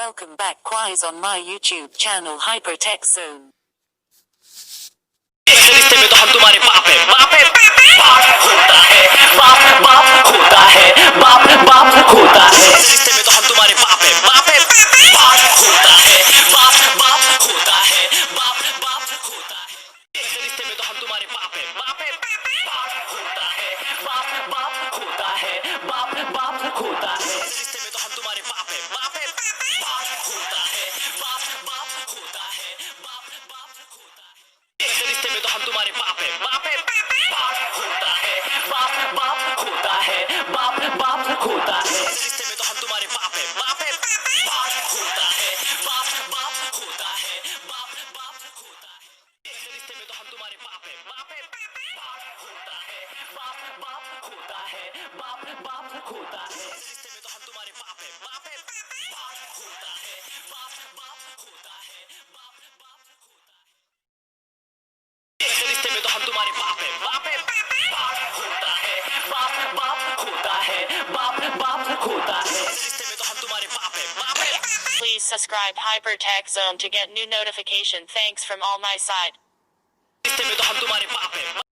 welcome back guys on my YouTube channel Hypertech Zone. रिश्ते में तो हम तुम्हारे बाप है बाप है बाप होता है बाप बाप होता है बाप बाप होता है रिश्ते में तो हम तुम्हारे बाप है बाप बाप होता है बाप बाप होता है बाप बाप होता है रिश्ते में तो हम तुम्हारे बाप है बाप बाप होता है बाप बाप होता है बाप बाप होता है रिश्ते में तो हम तुम्हारे बाप है बाप बाप होता है बाप बाप होता है बाप बाप होता है रिश्ते में तो हम तुम्हारे बाप है बाप बाप होता है बाप बाप होता है बाप बाप होता है रिश्ते में तो हम तुम्हारे बाप है बाप बाप होता है बाप बाप होता है बाप बाप होता है रिश्ते में तो हम तुम्हारे बाप है बाप बाप होता है बाप बाप होता है बाप बाप होता है रिश्ते में तो हम तुम्हारे बाप है बाप बाप होता है बाप बाप होता है बाप बाप होता है रिश्ते में तो हम तुम्हारे बाप है बाप बाप होता है बाप बाप होता है बाप बाप होता है रिश्ते में तो हम तुम्हारे बाप है बाप Please subscribe Hypertech Zone to get new notification. Thanks from all my side. रिश्ते में तो हम तुम्हारे बाप है